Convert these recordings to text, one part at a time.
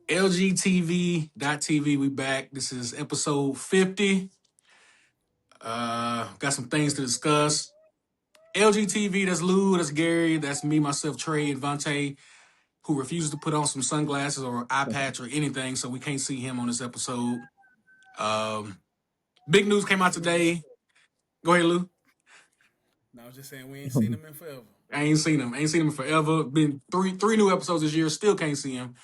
LGTV.TV, we back. This is episode 50. Got some things to discuss. LGTV, that's Lou, that's Gary, that's me, myself, Trey, and Vontae, who refuses to put on some sunglasses or eye patch or anything, so we can't see him on this episode. Um, Big news came out today. Go ahead, Lou. No, I was just saying we ain't seen him in forever. I ain't seen him. Ain't seen him in forever. Been three new episodes this year. Still can't see him.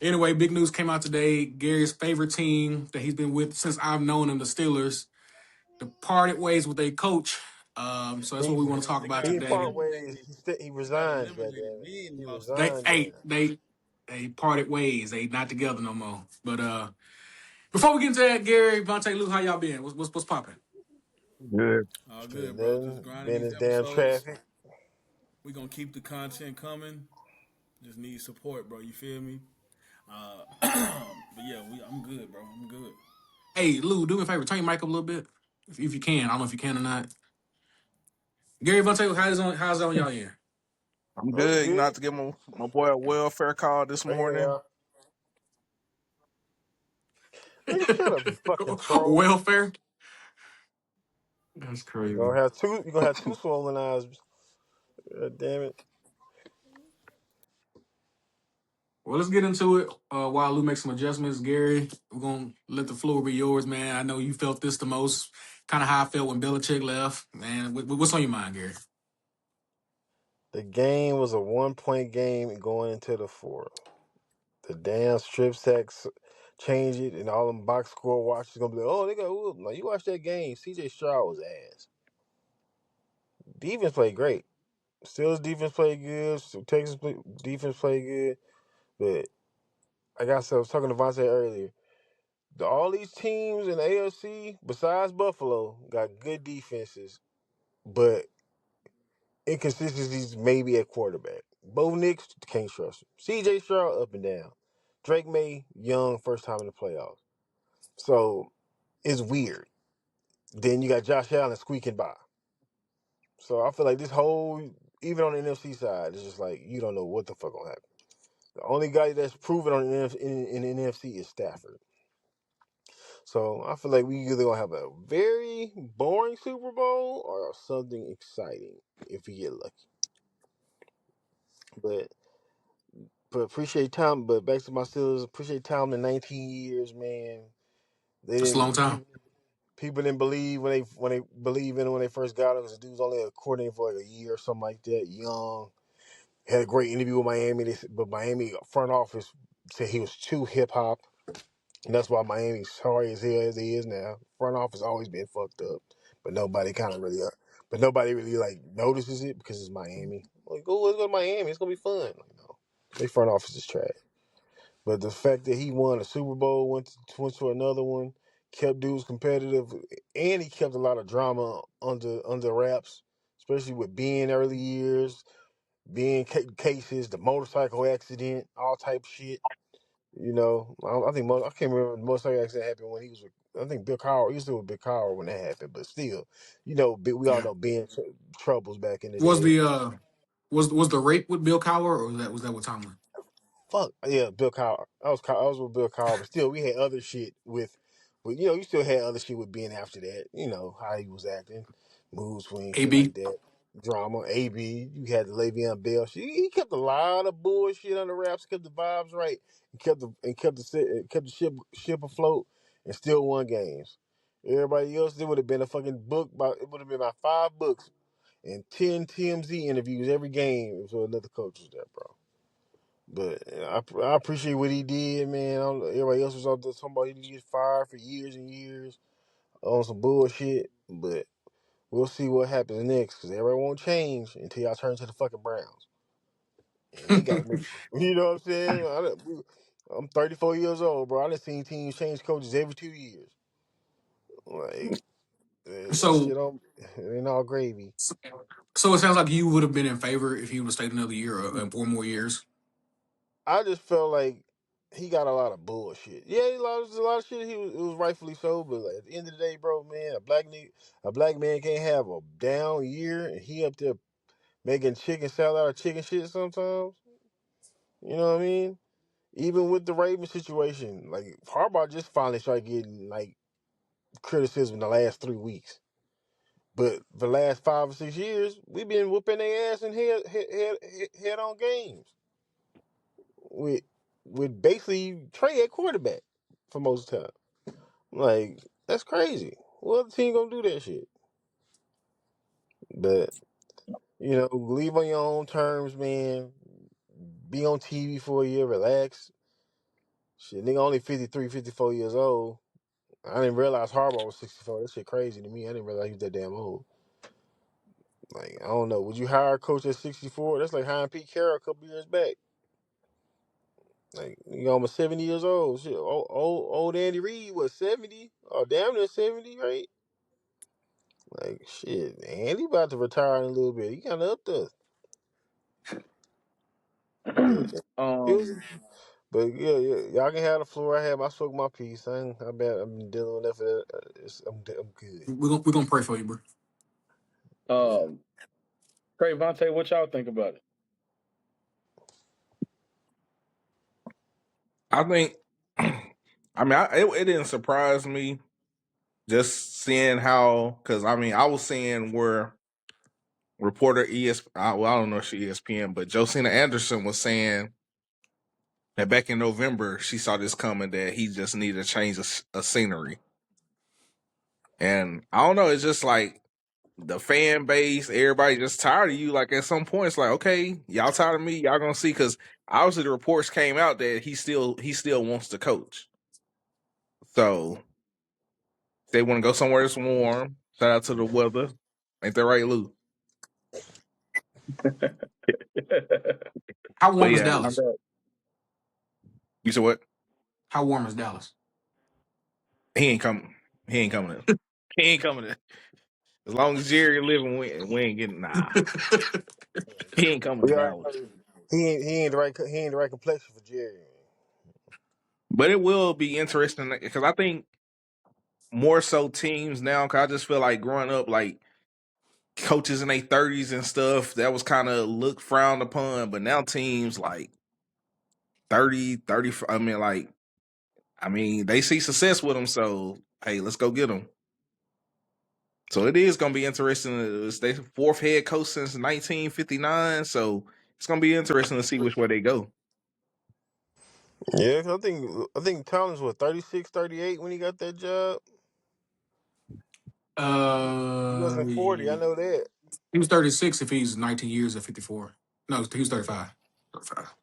Anyway, big news came out today. Gary's favorite team that he's been with since I've known him, the Steelers, departed ways with a coach. So that's what He we want to talk They about got he today. part ways. eliminated. He They got resigned. eliminated. Goddamn it, We ain't he lost They resigned. hey, Goddamn. they parted ways. They not together no more. But before we get into that, Gary, Vontae, Luke, how y'all been? What's popping? Good. all Straight good, bro. Just nothing. grinding Been these in damn episodes. traffic. We gonna keep the content coming. Just need support, bro. You feel me? But yeah, I'm good, bro. I'm good. Hey, Lou, do me a favor, turn your mic up a little bit. If you can. I don't know if you can or not. Gary, Vontae, how's it on y'all end? I'm Oh, we good. You know, I have good. to give my boy a welfare call this Right here, morning. y'all. Nigga, shut up, you fucking troll. Welfare? That's You crazy. gonna have two. You gonna have two swollen eyes. God damn it. Well, let's get into it. While Lou makes some adjustments, Gary, we're gonna let the floor be yours, man. I know you felt this the most. Kind of how I felt when Belichick left, man. What's on your mind, Gary? The game was a 1 point game going into the fourth. The damn strip sacks change it, and all them box score watchers gonna be like, "Oh, they got whooped." Now you watch that game. C.J. Stroud was ass. Defense played great. Steelers defense played good. Defense played good. But I was talking to Vontae earlier. All these teams in the AFC, besides Buffalo, got good defenses, but inconsistencies maybe at quarterback. Bo Nix, can't trust him. CJ Stroud, up and down. Drake May, young, first time in the playoffs. So it's weird. Then you got Josh Allen squeaking by. So I feel like this whole, even on the NFC side, it's just like you don't know what the fuck gonna happen. The only guy that's proven on the in the NFC is Stafford. So I feel like we either gonna have a very boring Super Bowl or something exciting if we get lucky. But appreciate Tom. But back to my Steelers, appreciate Tom in 19 years, man. They That's a long didn't time. people didn't believe when they believe in him when they first got him because the dude was only a coordinator for like a year or something like that. Young, had a great interview with Miami, but Miami front office said he was too hip hop. And that's why Miami's sorry as hell as he is now. Front office always been fucked up, but nobody really like notices it because it's Miami. Like, oh, let's go to Miami. It's gonna be fun. Like, no, they front office is trash. But the fact that he won a Super Bowl, went to another one, kept dudes competitive, and he kept a lot of drama under wraps, especially with being early years, being cases, the motorcycle accident, all type shit. You know, I think I can't remember the motorcycle accident happened when he was with. I think Bill Cowher. He was still with Bill Cowher when that happened, but still, we all Yeah. know Ben troubles back in the Was day. the was the rape with Bill Cowher or was that with Tomlin? Fuck yeah, Bill Cowher. I was with Bill Cowher, but still, we had other shit with you still had other shit with Ben after that. You know how he was acting, mood swing, shit like AB. that, drama. AB, you had the Le'Veon Bell. He kept a lot of bullshit under wraps, kept the vibes right, and kept the ship afloat, and still won games. Everybody else, it would have been a fucking book. It would have been about 5 books and 10 TMZ interviews every game if another coach was there, bro. But I appreciate what he did, man. Everybody else was out there talking about he did get fired for years and years on some bullshit. But we'll see what happens next because everybody won't change until y'all turn to the fucking Browns. And they got to make, you know what I'm saying? I'm 34 years old, bro. I done seen teams change coaches every 2 years. Like, that so shit it ain't all gravy. so it sounds like you would have been in favor if he would have stayed another year or 4 more years. I just felt like he got a lot of bullshit. Yeah, a lot of shit. It was rightfully so, but like, at the end of the day, bro, man, a black man can't have a down year, and he up there making chicken salad out of chicken shit sometimes. You know what I mean? even with the Ravens situation, like Harbaugh just finally started getting like criticism in the last 3 weeks. But for the last 5 or 6 years, we've been whooping their ass in head on games with basically Trey at quarterback for most of the time. Like that's crazy. What other team gonna do that shit? But leave on your own terms, man. Be on TV for a year, relax. Shit, nigga only 53, 54 years old. I didn't realize Harbaugh was 64. That shit crazy to me. I didn't realize he was that damn old. Like, I don't know. Would you hire a coach at 64? That's like hiring Pete Carroll a couple years back. Like, you almost 70 years old. Shit, old Andy Reid was 70. Oh, damn near 70, right? Like, shit, Andy about to retire in a little bit. He kind of up there. But, it was, but yeah, y'all can have the floor. I spoke my piece. I bet I'm dealing with that for that. I'm good. We're gonna pray for you, bro. Trey, Vontae, what y'all think about it? I think. I mean, it didn't surprise me just seeing how, because I mean, I was seeing where reporter well, I don't know if she ESPN, but Josina Anderson was saying that back in November she saw this coming that he just needed to change a scenery, and I don't know, it's just like the fan base, everybody just tired of you. Like at some point, it's like, okay, y'all tired of me, y'all gonna see, because obviously the reports came out that he still wants to coach, so they want to go somewhere that's warm. Shout out to the weather, ain't that right, Lou? How But warm is yeah, I Dallas? bet. you said what? How warm is Dallas? He ain't coming. He ain't coming in. He ain't coming in. As long as Jerry living, we ain't getting He ain't coming We to already Dallas. know he ain't the right complexion for Jerry. But it will be interesting because I think more so teams now. Cause I just feel like growing up, like coaches in their 30s and stuff, that was kind of looked frowned upon. But now teams like 30, 30. I mean, they see success with them. So hey, let's go get them. So it is going to be interesting. It's their fourth head coach since 1959. So it's going to be interesting to see which way they go. Yeah, 'cause I think Tomlin's was 36, 38 when he got that job. He wasn't 40. I He know that. was 36 if he's 19 years at 54. No, he was 35. 35.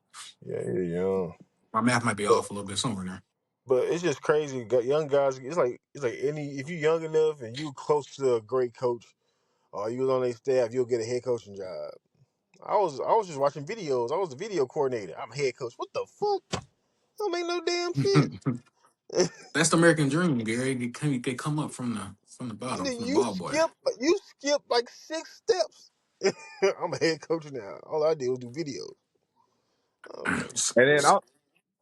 Yeah, he's young. My math might be But off a little bit somewhere in there. but it's just crazy. Got young guys. It's like any if you're young enough and you close to a great coach or you was on their staff, you'll get a head coaching job. I was just watching videos. I was the video coordinator. I'm a head coach. What the fuck? Don't make no damn sense. That's the American dream, Gary. They come up from the bottom, Nigga, from the you ball boy. skip like 6 steps. I'm a head coach now. All I did was do videos. I'm like,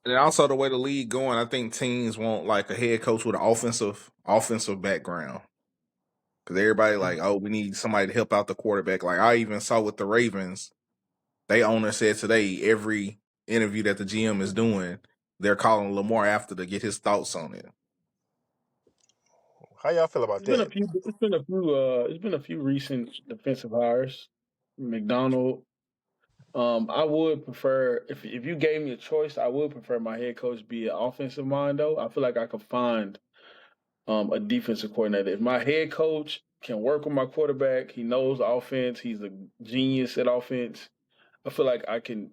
And then also the way the league going, I think teams want like a head coach with an offensive background because everybody like, oh, we need somebody to help out the quarterback. Like I even saw with the Ravens, they owner said today every interview that the GM is doing, they're calling Lamar after to get his thoughts on it. how y'all feel about It's been a that? few. It's been a few recent defensive hires. McDonald. I would prefer if you gave me a choice, I would prefer my head coach be an offensive mind though. I feel like I could find a defensive coordinator. If my head coach can work with my quarterback, he knows the offense, he's a genius at offense. I feel like I can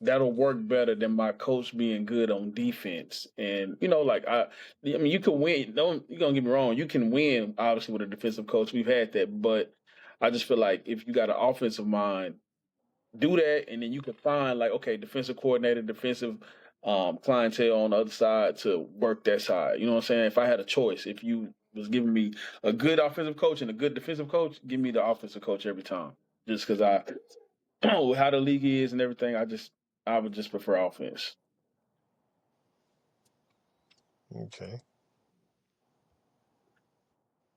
that'll work better than my coach being good on defense. And like I mean, you can win. Don't you gonna get me wrong. You can win obviously with a defensive coach. We've had that, but I just feel like if you got an offensive mind, do that, and then you can find like okay, defensive coordinator, defensive clientele on the other side to work that side. You know what I'm saying? If I had a choice, if you was giving me a good offensive coach and a good defensive coach, give me the offensive coach every time. Just because with how the league is and everything, I would just prefer offense. Okay.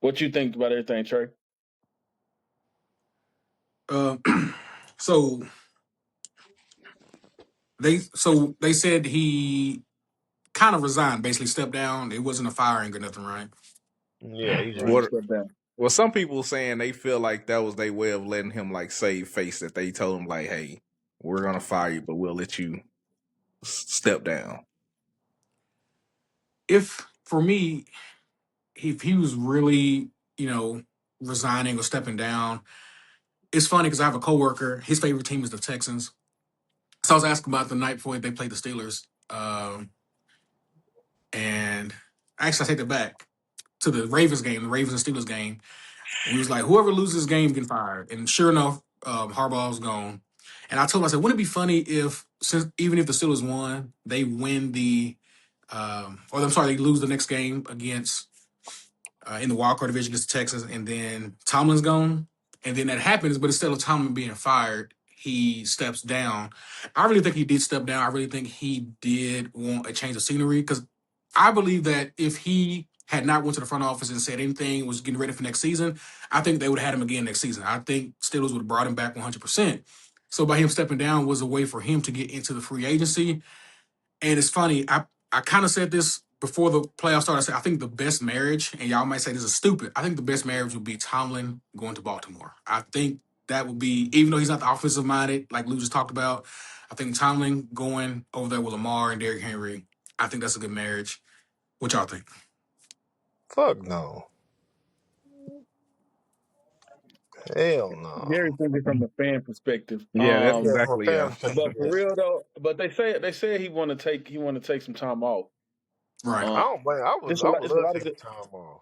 What you think about everything, Trey? Uh, so They said he kind of resigned, basically stepped down. It wasn't a firing or nothing, right? Yeah, he just Right, What? step down. Well, some people saying they feel like that was their way of letting him like save face. That they told him like, "Hey, we're gonna fire you, but we'll let you step down." If for me, if he was really, you know, resigning or stepping down, it's funny because I have a coworker. His favorite team is the Texans. So I was asking about the night before they played the Steelers, and actually I take that back to the Ravens game, the Ravens and Steelers game. We was like, whoever loses this game get fired. And sure enough, Harbaugh's gone. And I told him, I said, wouldn't it be funny if, since even if the Steelers won, they win or I'm sorry, they lose the next game against in the wild card division against Texas, and then Tomlin's gone, and then that happens. But instead of Tomlin being fired, he steps down. I really think he did step down. I really think he did want a change of scenery because I believe that if he had not went to the front office and said anything, was getting ready for next season, I think they would have had him again next season. I think Steelers would have brought him back 100%. So by him stepping down was a way for him to get into the free agency. And it's funny, I kind of said this before the playoffs started. I said, I think the best marriage, and y'all might say this is stupid, I think the best marriage would be Tomlin going to Baltimore. I think that would be, even though he's not the offensive minded, like Lou just talked about, I think Tomlin going over there with Lamar and Derrick Henry, I think that's a good marriage. What y'all think? fuck no. Hell Gary no. thinking from a fan perspective. Yeah, that's Yeah, from a exactly fan yeah. perspective, But for yes. real though, but they say he want to take some time off. Right. I Um, don't blame. it's a I lot. would It's a love lot to of take good. some time off.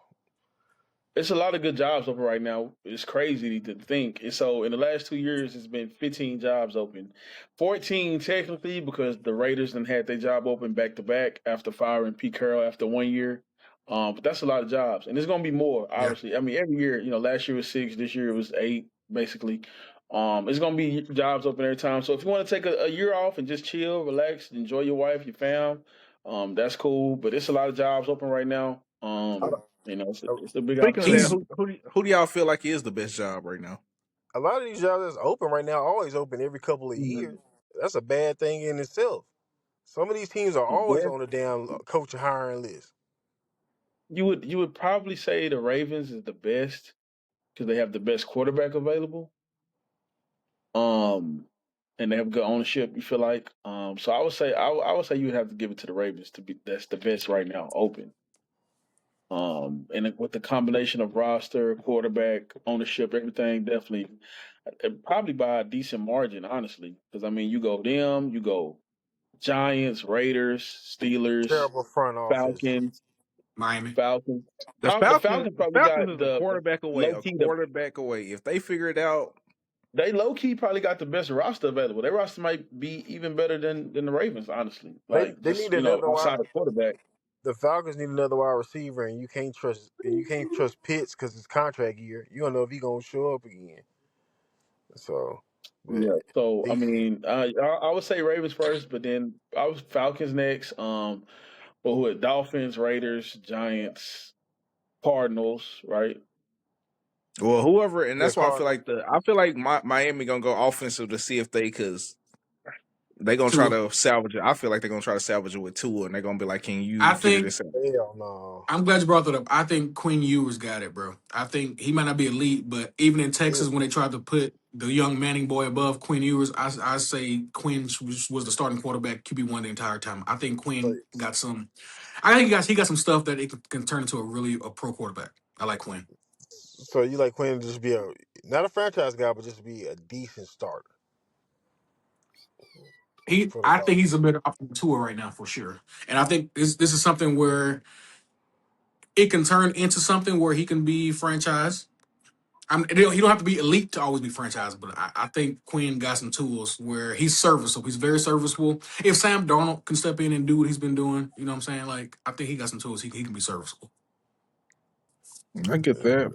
It's a lot of good jobs open right now. It's crazy to think. And so in the last 2 years, it's been 15 jobs open, 14 technically because the Raiders then had their job open back to back after firing Pete Carroll after 1 year. But that's a lot of jobs, and there's going to be more. Yeah. Obviously, I mean every year. Last year was 6, this year it was 8, basically. It's going to be jobs open every time. So if you want to take a year off and just chill, relax, enjoy your wife, your fam, that's cool. But it's a lot of jobs open right now. It's a big Speaking of that, He's opportunity. who do y'all feel like is the best job right now? A lot of these jobs that's open right now always open every couple of Mhm. years. That's a bad thing in itself. Some of these teams are always Yeah, on the damn coach hiring list. you would probably say the Ravens is the best because they have the best quarterback available. Um, and they have good ownership. You feel like so I would say you would have to give it to the Ravens to be that's the best right now open. And with the combination of roster, quarterback, ownership, everything, definitely, probably by a decent margin, honestly. Because I mean, you go Giants, Raiders, Steelers, Terrible front office. Falcons, Miami. Falcons. The The Falcons, Falcons the probably Falcons got is a the quarterback away. low A key. quarterback away. If they figure it out, They low key probably got the best roster available. Their roster might be even better than the Ravens, honestly. Like They just need another wide. outside of quarterback. The Falcons need another wide receiver, and you can't trust Pitts because it's contract year. You don't know if he's gonna show up again. So, but Yeah. So I they mean, I would say Ravens first, but then I was Falcons next. But who are Dolphins, Raiders, Giants, Cardinals, right? well, whoever, and yeah, that's why Cardinals. I feel like Miami gonna go offensive to see if because they gonna try Tua. to salvage it. I feel like they're gonna try to salvage it with Tua, and they're gonna be like, "Can you I figure think this out?" Hell no. I'm glad you brought that up. I think Quinn Ewers got it, bro. I think he might not be elite, but even in Yeah. Texas, when they tried to put the young Manning boy above Quinn Ewers, I say Quinn was the starting quarterback QB1 the entire time. I think So, Quinn got some. I think he got some stuff that it can turn into a pro quarterback. I like Quinn. so you like Quinn to just be a not a franchise guy, but just be a decent starter for the I think Dolphins. he's a better option tour right now for sure. And I think this is something where it can turn into something where he can be franchised. He don't have to be elite to always be franchised, but I think Quinn got some tools where he's serviceable. He's very serviceable. If Sam Darnold can step in and do what he's been doing, you know what I'm saying? Like, I think he got some tools. He can be serviceable. I get that.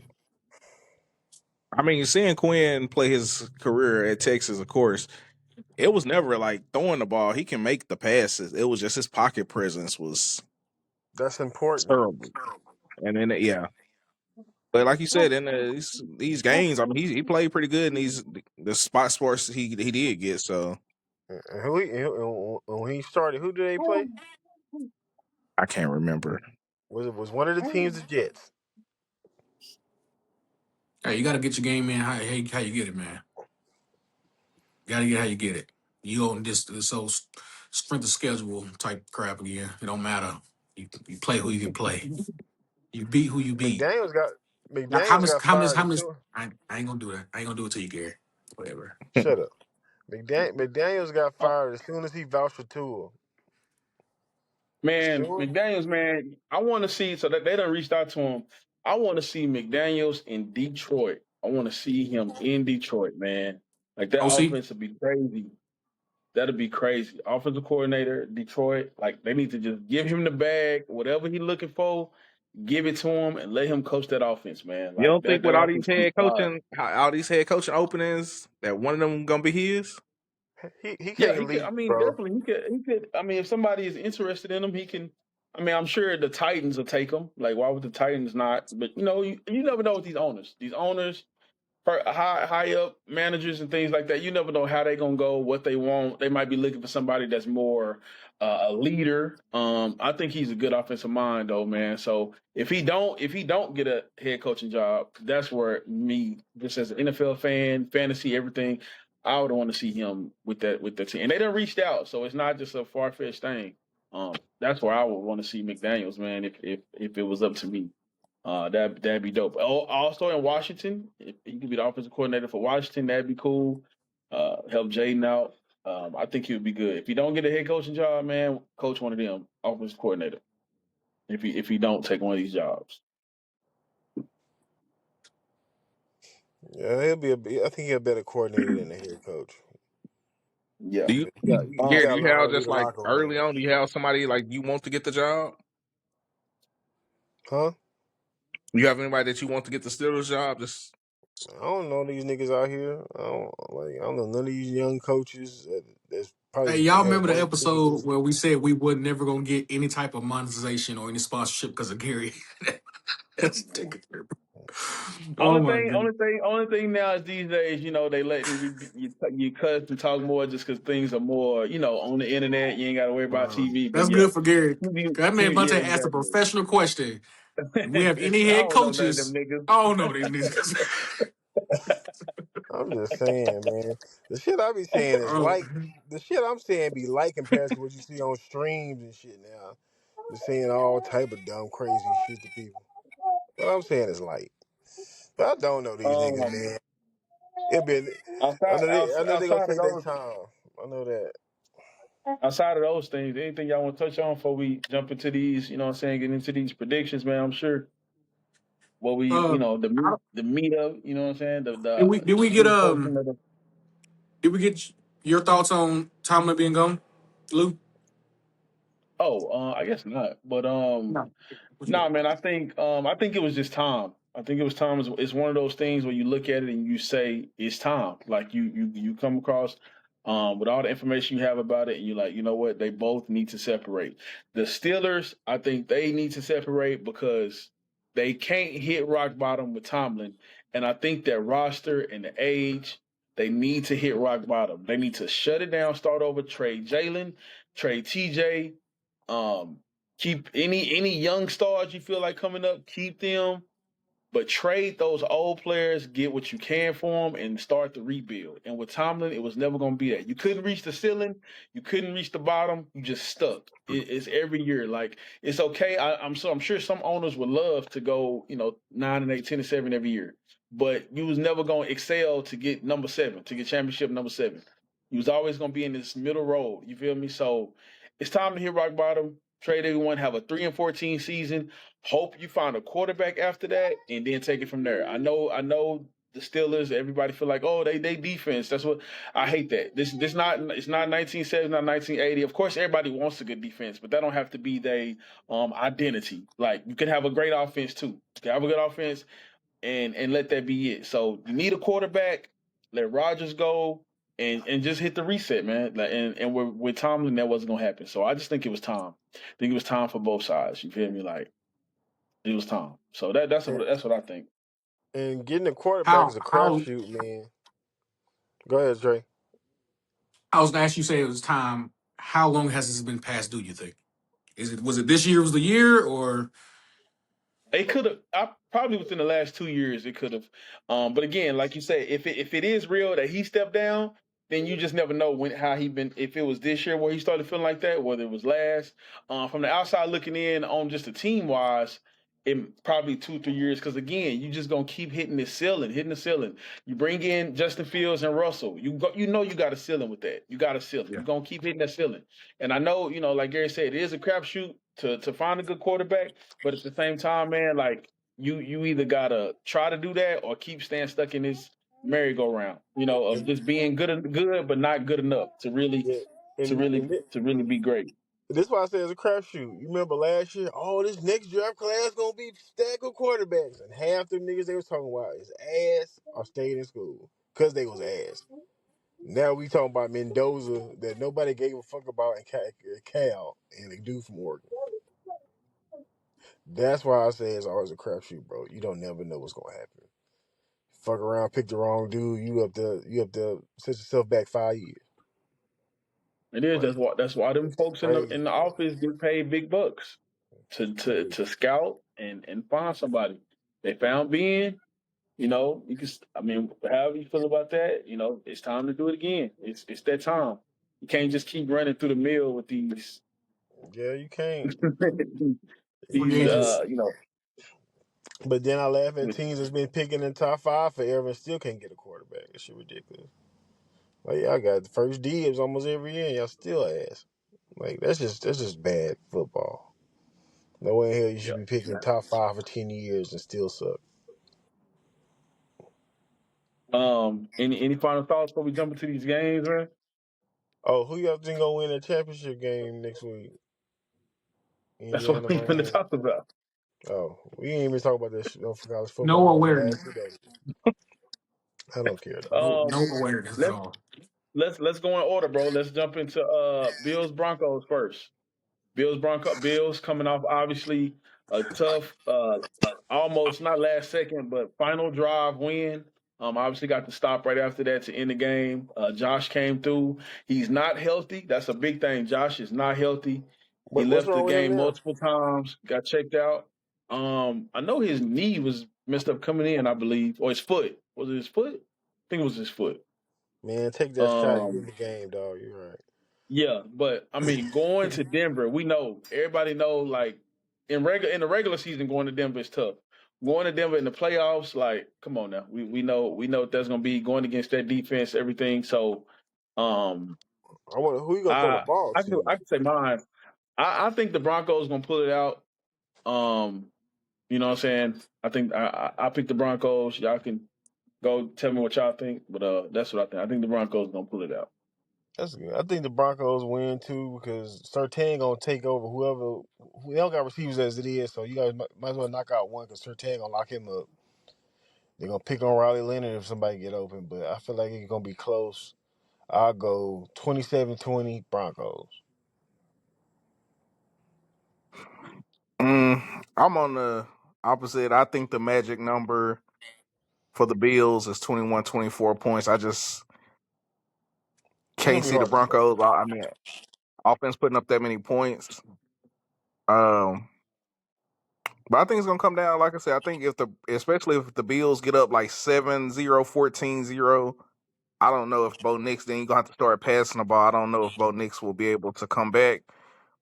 I mean, seeing Quinn play his career at Texas, of course, it was never like throwing the ball. He can make the passes. It was just his pocket presence was That's important. terrible. And then yeah, but like you said, in these games, I mean, he played pretty good in the spot sports he did get. So When he started, who did they play? I can't remember. Was one of the teams the Jets? Hey, you got to get your game in how you get it, man. You got to get how you get it. You on this so strength of schedule type crap again. It don't matter. You play who you can play. You beat who you beat. McDaniels got Now, McDaniels got fired how much? too. I ain't gonna do that. I ain't gonna do it to you, Gary. Whatever. Shut up. McDaniels got fired as soon as he vouched for Tua. Man, Soon, McDaniels, man, I want to see so that they done reached out to him. I want to see McDaniels in Detroit. I want to see him in Detroit, man. Like that OC. offense would be crazy. That'd be crazy. Offensive coordinator, Detroit. Like they need to just give him the bag, whatever he's looking for, give it to him, and let him coach that offense, man. You Like don't think that with all these offense be fire. all these head coaching openings that one of them gonna be his? he Yeah, can't he could. I leave, mean, bro. definitely, he could. He could. I mean, if somebody is interested in him, he can. I mean, I'm sure the Titans will take him. Like, why would the Titans not? But you never know with these owners. These owners, high up managers and things like that. You never know how they gonna go, what they want. They might be looking for somebody that's more a leader. I think he's a good offensive mind, though, man. So if he don't get a head coaching job, that's where me, just as an NFL fan, fantasy, everything, I would want to see him with that team. And they done reached out, so it's not just a far fetched thing. That's where I would want to see McDaniels, man. If it was up to me. That'd be dope. Also in Washington, if he could be the offensive coordinator for Washington, that'd be cool. Help Jaden out. I think he would be good. If he don't get a head coaching job, man, coach one of them offensive coordinator. If he don't take one of these jobs, Yeah, he'll be I think he's a better coordinator than the head coach. yeah. Do you, You Gary? got Do to you learn how have to read just the like locker early room, on? Do you have somebody like you want to get the job? huh? Do you have anybody that you want to get the Steelers job? Just I don't know these niggas out here. I don't know none of these young coaches that's Hey, probably y'all has remember the worked with episode niggas. where we said we would never gonna get any type of monetization or any sponsorship because of Gary? That's oh my god. Only thing now is these days, they letting you cuss and talk more just because things are more, on the internet. You ain't got to worry about TV. But That's yeah, good for Gary. TV, 'Cause that man yeah, Bunte asked a exactly. professional question. Do we have any I head don't know none of them coaches? niggas. I don't know these niggas. I'm just saying, man. The shit I be saying is Oh, like the shit I'm saying be like compared to what you see on streams and shit now. Be saying all type of dumb, crazy shit to people. What I'm saying is like, but I don't know these niggas, Um, man. It been, I know they gonna outside of take their those, time. I know that. things, anything y'all want to touch on before we jump into these? You know what I'm saying? Get into these predictions, man. I'm sure what we, uh, I the meat of, you know what I'm saying? did we get True portion of the. did we get your thoughts on Tomlin being gone, Lou? Oh, I guess not. But No. What you nah, got? man, I think it was just time. I think it was time. It's one of those things where you look at it and you say it's time. Like you come across with all the information you have about it, and you're like, you know what? They both need to separate. The Steelers, I think they need to separate because they can't hit rock bottom with Tomlin, and I think that roster and the age, they need to hit rock bottom. They need to shut it down, start over, trade Jalen, trade TJ. Um, Keep any young stars you feel like coming up, keep them, but trade those old players, get what you can for them, and start the rebuild. And with Tomlin, it was never going to be that. You couldn't reach the ceiling, you couldn't reach the bottom. You just stuck. It's every year. Like it's okay. I'm sure some owners would love to go, 9-8, 10-7 every year, but you was never going to excel to get number 7, to get championship number 7. You was always going to be in this middle road. You feel me? So it's time to hit rock bottom. Trade everyone. Have a 3-14 season. Hope you find a quarterback after that, and then take it from there. I know the Steelers. Everybody feel like, oh, they defense. That's what I hate. That this not it's not 1970, not 1980. Of course, everybody wants a good defense, but that don't have to be their identity. Like you can have a great offense too. You can have a good offense and let that be it. So you need a quarterback. Let Rodgers go. And just hit the reset, man. Like, and with Tomlin, that wasn't gonna happen. So I just think it was time. I think it was time for both sides. You feel me? Like it was time. So And, that's what I think. and getting a quarterback is How a how crapshoot, man. Go ahead, Trey. I was gonna ask you, say it was time. How long has this been past due, you think? Was it this year was the year or It could have. I probably within the last 2 years it could have. But again, like you said, if it is real that he stepped down, then you just never know when how he been. If it was this year where he started feeling like that, whether it was last. From the outside looking in on just the team wise, it probably 2 3 years. Because again, you just gonna keep hitting the ceiling, hitting the ceiling. You bring in Justin Fields and Russell. You got a ceiling with that. You got a ceiling. yeah. You're gonna keep hitting that ceiling. And I know, like Gary said, it is a crapshoot to find a good quarterback. But at the same time, man, like you either gotta try to do that or keep staying stuck in this merry-go-round, of just being good but not good enough to really Yeah, to and, really and thi- to really be great. this is why I say it's a crapshoot. You remember last year? Oh, this next draft class gonna be stacked with quarterbacks, and half them niggas they was talking about is ass or stayed in school because they was ass. Now we talking about Mendoza that nobody gave a fuck about in Cal and the dude from Oregon. That's why I say it's always a crapshoot, bro. You don't never know what's gonna happen. Fuck around, pick the wrong dude. You up there, set yourself back 5 years. It is. Like That's why them it's folks in the crazy, in the bro. office get paid big bucks to It's to crazy. to scout and find somebody. They found Ben. You can. I mean, however you feel about that, it's time to do it again. It's that time. You can't just keep running through the mill with these Yeah, you can't. Free these agents? But then I laugh at with teams that's been picking in top five forever and still can't get a quarterback. That shit ridiculous. Like y'all got the first dibs almost every year, and y'all still ass. Like that's just bad football. No way in hell you should yeah. be picking top five for 10 years and still suck. Any final thoughts before we jump into these games, man? Oh, who y'all think gonna win the championship game next week? That's what Indiana, we're going to Miami. talk about. Oh, we ain't even talk about this shit for college No football in the last awareness. 2 days. I don't care though. No Um, awareness at let's all. let's go in order, bro. Let's jump into Bills Broncos first. Bills coming off obviously a tough, almost not last second, but final drive win. Obviously got the stop right after that to end the game. Josh came through. He's not healthy. That's a big thing. Josh is not healthy. He What's left the wrong with him game now? multiple times. Got checked out. I know his knee was messed up coming in. I believe, or his foot. Was it his foot? I think it was his foot. Man, take that shot. You in Um, the game, dog. You're right. yeah, but I mean, going to Denver, we know everybody know like in the regular season, going to Denver is tough. Going to Denver in the playoffs, like, come on now, we know what that's gonna be going against that defense, everything. So, um, I wonder who you gonna throw the I ball I could to. I could say mine. I think the Broncos gonna pull it out. Um, you know what I'm saying? I think I pick the Broncos. Y'all can go tell me what y'all think, but that's what I think. I think the Broncos gonna pull it out. That's good. I think the Broncos win too because Surtain gonna take over whoever. They don't got receivers as it is, so you guys might as well knock out one because Surtain gonna lock him up. They're gonna pick on Riley Leonard if somebody get open, but I feel like it's gonna be close. I'll go 27-20 Broncos. I'm on the opposite. I think the magic number for the Bills is 21-24 points. I just It's gonna can't be see the hard to stop. Broncos. I mean, offense putting up that many points. Um, but I think it's gonna come down. Like I said, I think especially if the Bills get up like 7-0, 14-0, I don't know if Bo Nix then you're gonna have to start passing the ball. I don't know if Bo Nix will be able to come back.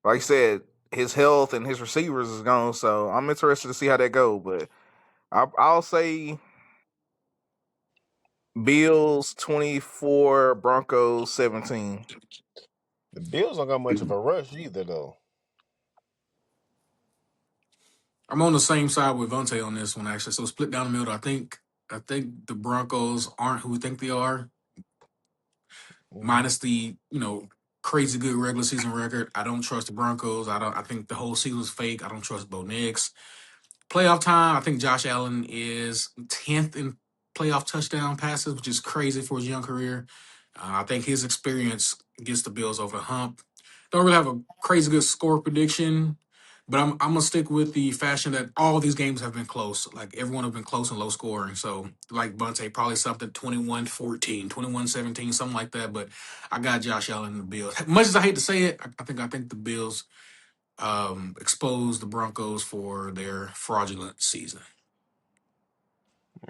Like I said, his health and his receivers is gone, so I'm interested to see how that go. But I'll say Bills 24, Broncos 17. The Bills don't got much of a rush either, though. I'm on the same side with Vontae on this one actually. So split down the middle. I think the Broncos aren't who we think they are, Mm-hmm. minus the crazy good regular season record. I don't trust the Broncos. I think the whole season was fake. I don't trust Bo Nix. Playoff time, I think Josh Allen is 10th in playoff touchdown passes, which is crazy for his young career. I think his experience gets the Bills over the hump. Don't really have a crazy good score prediction. But I'm gonna stick with the fashion that all these games have been close. Like everyone have been close and low scoring. So like Bunte, probably something 21-14, 21-17, something like that. But I got Josh Allen and the Bills. Much as I hate to say it, I think the Bills expose the Broncos for their fraudulent season.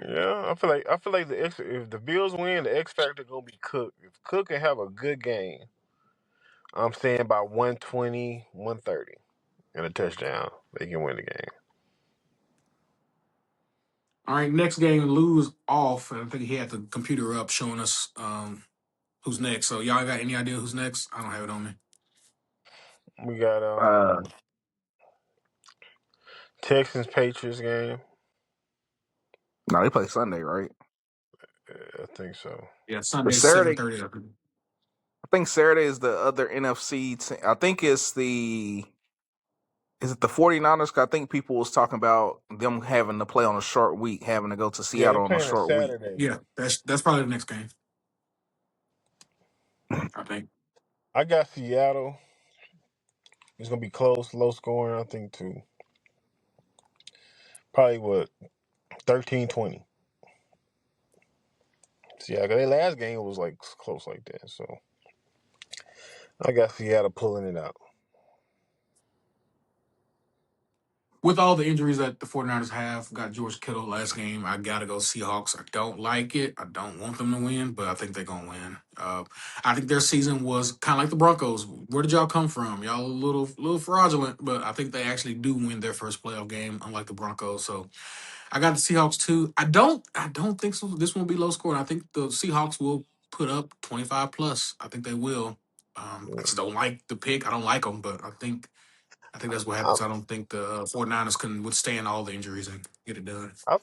Yeah, I feel like if the Bills win, the X factor gonna be Cook. If Cook can have a good game, I'm saying by 120, 130 and a touchdown, they can win the game. All right, next game, lose off. And I think he had the computer up showing us who's next. So y'all got any idea who's next? I don't have it on me. We got Uh, Texans Patriots game. no, they play Sunday, right? Yeah, I think so. Yeah, But Sunday Saturday, 7:30. I think Saturday is the other NFC. I think it's the. Is it the 49ers? 'Cause I think people was talking about them having to play on a short week, having to go to Yeah, they Seattle on a playing it short week. Saturday. Yeah, that's probably the next game. I think. I got Seattle. It's gonna be close, low scoring. I think too. Probably what 13-20. See, yeah, their last game was like close like that. So I got Seattle pulling it out. With all the injuries that the 49ers have, got George Kittle last game. I got to go Seahawks. I don't like it. I don't want them to win, but I think they're going to win. I think their season was kind of like the Broncos. Where did y'all come from? Y'all a little fraudulent, but I think they actually do win their first playoff game, unlike the Broncos. So I got the Seahawks too. I don't think so. This won't be low scoring. I think the Seahawks will put up 25 plus. I think they will. I just don't like the pick. I don't like them, but I think that's what I, happens. I don't think the 49ers can withstand all the injuries and get it done. I,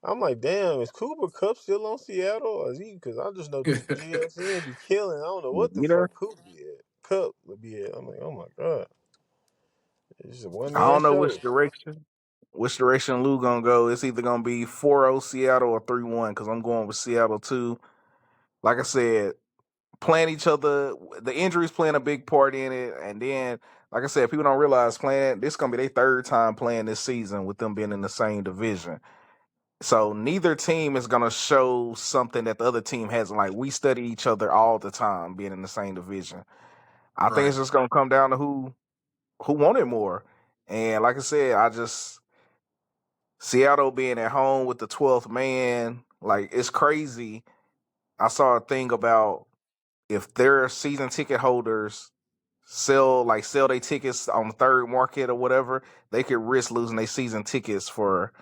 I'm like, damn, is Cooper Cup still on Seattle? Or is he? Because I just know GSN be killing. I don't know what the Either fuck Coop be at. Cup would be at. I'm like, oh my god, it's just a one I man don't know show. which direction Lou gonna go. It's either gonna be 4-0 Seattle or 3-1 because I'm going with Seattle too. Like I said, playing each other, the injuries playing a big part in it, and then like I said, people don't realize playing this gonna be their third time playing this season with them being in the same division. So neither team is gonna show something that the other team hasn't. Like we study each other all the time, being in the same division. I think Right. it's just gonna come down to who wanted more. And like I said, I just Seattle being at home with the 12th man, like it's crazy. I saw a thing about if their season ticket holders sell their tickets on the third market or whatever, they could risk losing their season tickets for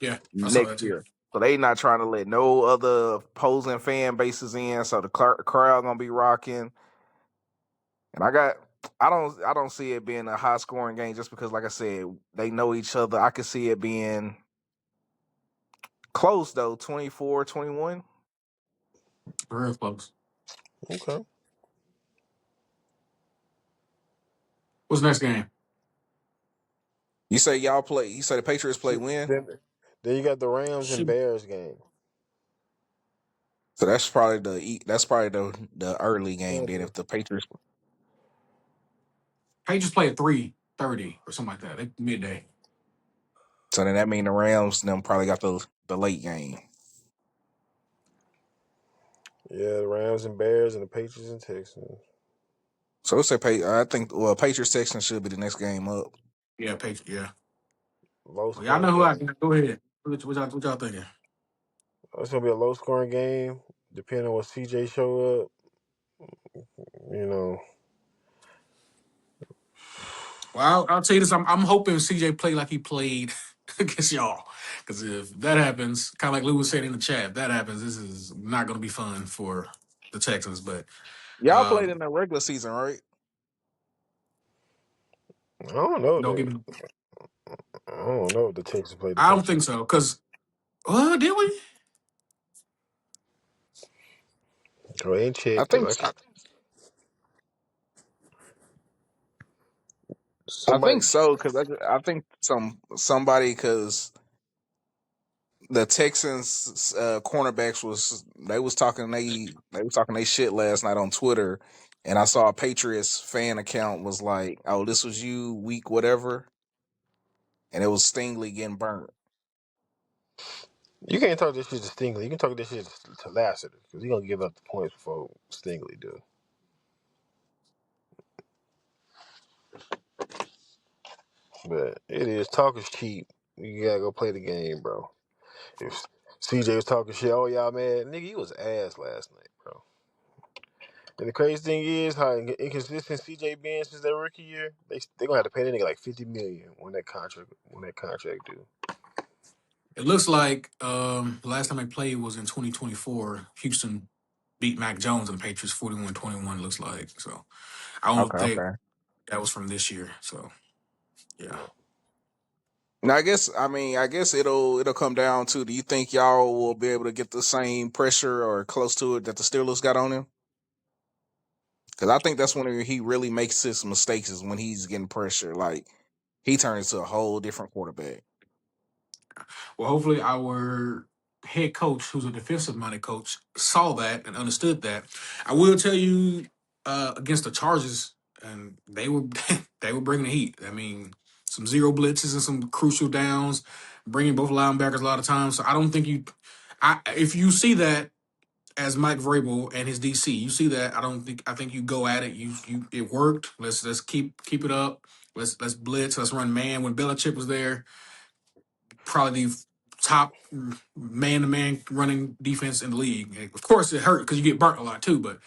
Yeah, I saw next that too. year. So they not trying to let no other opposing fan bases in. So the crowd gonna be rocking. And I don't see it being a high scoring game just because, like I said, they know each other. I could see it being close though, 24-21. Real close. Okay. What's the next game? You say y'all play? You say the Patriots play Shit, when? then you got the Rams and Should Bears game. So that's probably the early game. Then Mhm. if the Patriots, Patriots play at 3:30 or something like that. They midday. so then that mean the Rams them probably got the late game. Yeah, the Rams and Bears and the Patriots and Texans. So let's say I think Patriots Texans should be the next game up. Yeah, Patriots. Yeah. Low Well, y'all scoring know who I game. got. Go ahead. What y'all thinking? It's gonna be a low scoring game, depending on what CJ show up. You know, Well, I'll tell you this. I'm hoping CJ play like he played against y'all. Because if that happens, kind of like Lou was saying in the chat, if that happens, this is not going to be fun for the Texans. But Y'all played in um, the regular season, right? I don't know don't give that. me. I don't know if the Texans play the I don't think Patriots. so. Because, did we? Go ahead and I check, think cause I think somebody. so because I think somebody because the Texans cornerbacks was talking they was talking they shit last night on Twitter, and I saw a Patriots fan account was like, "Oh, this was you week whatever." and it was Stingley getting burnt. You can't talk this shit to Stingley. You can talk this shit to Lassiter because he gonna give up the points before Stingley do. But it is talk is cheap. You gotta go play the game, bro. If CJ was talking shit, oh y'all mad, nigga, you was ass last night, bro. And the crazy thing is how inconsistent CJ been since that rookie year. They gonna have to pay that nigga like $50 million when that contract due. It looks like last time they played was in 2024. Houston beat Mac Jones and the Patriots 41-21. Looks like so. I don't think Okay. that was from this year. So yeah. Now I guess it'll come down to, do you think y'all will be able to get the same pressure or close to it that the Steelers got on him? Because I think that's when he really makes his mistakes, is when he's getting pressure. Like, he turns into a whole different quarterback. Well, hopefully our head coach, who's a defensive-minded coach, saw that and understood that. I will tell you, against the Chargers, and they were they were bringing the heat. I mean, some zero blitzes and some crucial downs, bringing both linebackers a lot of times. So I don't think if you see that as Mike Vrabel and his DC, you see that. I think you go at it. It worked. Let's keep it up. Let's blitz. Let's run man. When Belichick was there, probably the top man-to-man running defense in the league. Of course, it hurt because you get burnt a lot too. But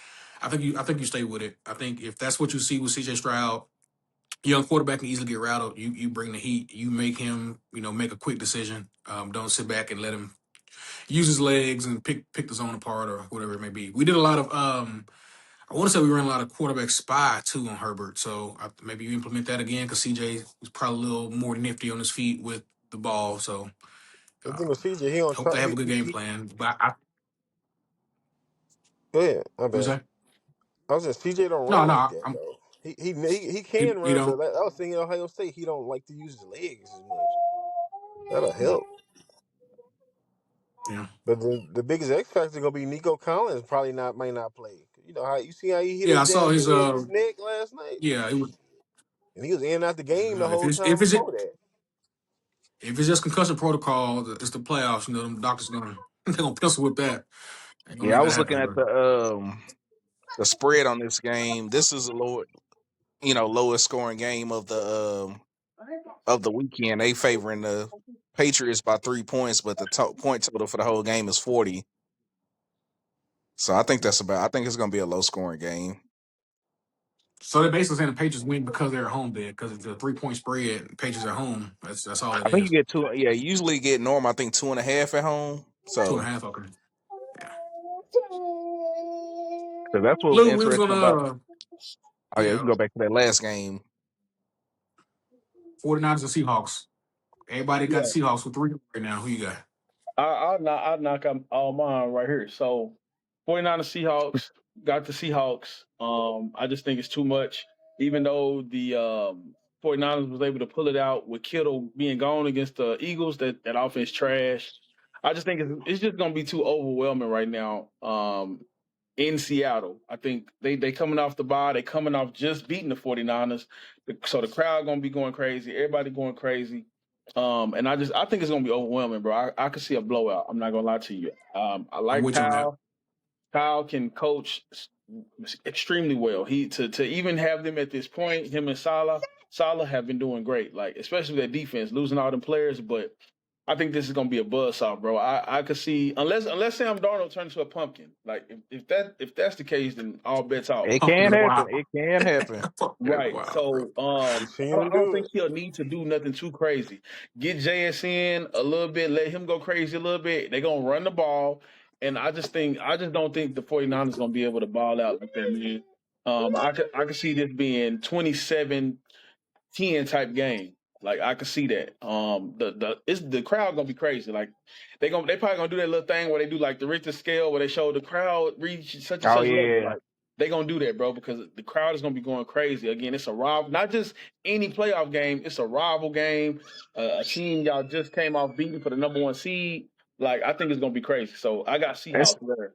I think you stay with it. I think if that's what you see with CJ Stroud, young quarterback can easily get rattled. You bring the heat. You make him make a quick decision. Don't sit back and let him use his legs and pick the zone apart or whatever it may be. We did a lot of. I want to say we ran a lot of quarterback spy too on Herbert. So maybe you implement that again because CJ was probably a little more nifty on his feet with the ball. So The thing with CJ, he don't hope try. they have a good game plan. But I Go ahead, my you bad. say I was just CJ don't no, run like no. that I'm though. He can you run, but know I was thinking Ohio State, he don't like to use his legs as much. That'll help. yeah But the biggest X factor gonna be Nico Collins. Probably might not play. You know how you see how he hit yeah. his I saw damn his head in his neck last night, yeah. It was, and he was in and out the game the if whole it's time before that. just concussion protocol, it's the playoffs. Them doctors they're gonna pencil with that. Ain't gonna Yeah, let I that was looking happen. at But the spread on this game. This is a lowest scoring game of the weekend. They favoring the Patriots by 3 points, but the point total for the whole game is 40. So I think I think it's going to be a low scoring game. so they're basically saying the Patriots win because they're at home. Then because it's a 3-point spread, Patriots are home. That's all it I think you is. get two. Yeah, you usually get I think 2.5 at home. Two and So a half. Okay. Yeah. that's what was Lou, we was interesting about. gonna Oh yeah, we can yeah go back to that last game. 49ers and Seahawks. Everybody got the Yeah, Seahawks with 3 right now. Who you got? I'll knock out all mine right here. So 49ers Seahawks, got the Seahawks. I just think it's too much. Even though the 49ers was able to pull it out with Kittle being gone against the Eagles, that offense trash. I just think it's just gonna be too overwhelming right now. In Seattle, I think they coming off the bye, they coming off just beating the 49ers. So the crowd gonna be going crazy, everybody going crazy. And I think it's gonna be overwhelming, bro. I could see a blowout. I'm not gonna lie to you. I I'm like with you on that. Kyle. Kyle can coach extremely well. He to even have them at this point, him and Salah have been doing great. Like especially their defense, losing all them players, but I think this is gonna be a buzzsaw, bro. I could see unless Sam Darnold turns into a pumpkin. Like if that's the case, then all bets off. It Pumpkin can is happen. wild. It can happen. Pumpkin is Right. wild, bro. So We seen I him don't do think it. he'll need to do nothing too crazy. Get JS in a little bit, let him go crazy a little bit. They're gonna run the ball. And I just don't think the 49ers gonna be able to ball out like that, man. I could see this being 27-10 type game. Like I could see that. The crowd gonna be crazy. Like they probably gonna do that little thing where they do like the Richter scale where they show the crowd reach such and Oh such level. yeah. Like they gonna do that, bro, because the crowd is gonna be going crazy. Again, it's a rival, not just any playoff game. It's a rival game. A team y'all just came off beating for the number one seed. Like I think it's gonna be crazy. So I got It's Seahawks there.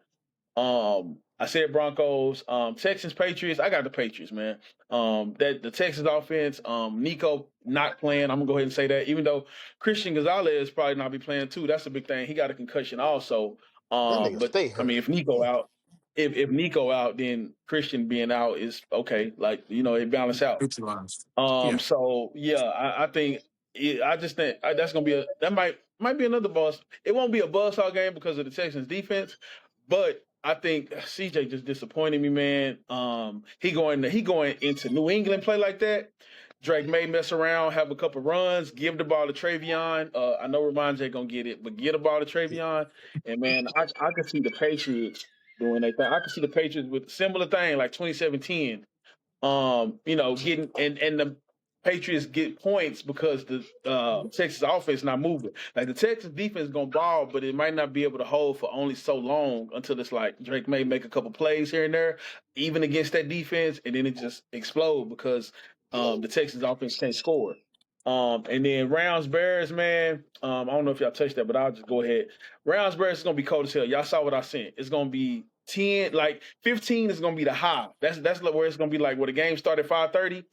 I said Broncos, Texans, Patriots. I got the Patriots, man. That the Texans offense, Nico not playing. I'm gonna go ahead and say that. Even though Christian Gonzalez probably not be playing too, that's a big thing. He got a concussion also. That nigga But stay I mean, hurt. if Nico out, if Nico out, then Christian being out is okay. Like it balance out. Neutralized. Yeah. So yeah, I think I just think that's gonna be that might be another buzz. It won't be a buzzsaw game because of the Texans defense, but I think CJ just disappointed me, man. He going into New England play like that. Drake may mess around, have a couple runs, give the ball to Travion. I know Ramondre gonna get it, but get the ball to Travion. And man, I can see the Patriots doing that thing. I can see the Patriots with a similar thing like 2017 getting and the Patriots get points because the Texas offense not moving. Like the Texas defense gonna ball, but it might not be able to hold for only so long until it's like Drake may make a couple plays here and there, even against that defense, and then it just explode because the Texas offense can't score. And then Rounds Bears, man. I don't know if y'all touched that, but I'll just go ahead. Rounds Bears is gonna be cold as hell. Y'all saw what I sent. It's gonna be 10, like 15 is gonna be the high. That's where it's gonna be like where the game started 5:30.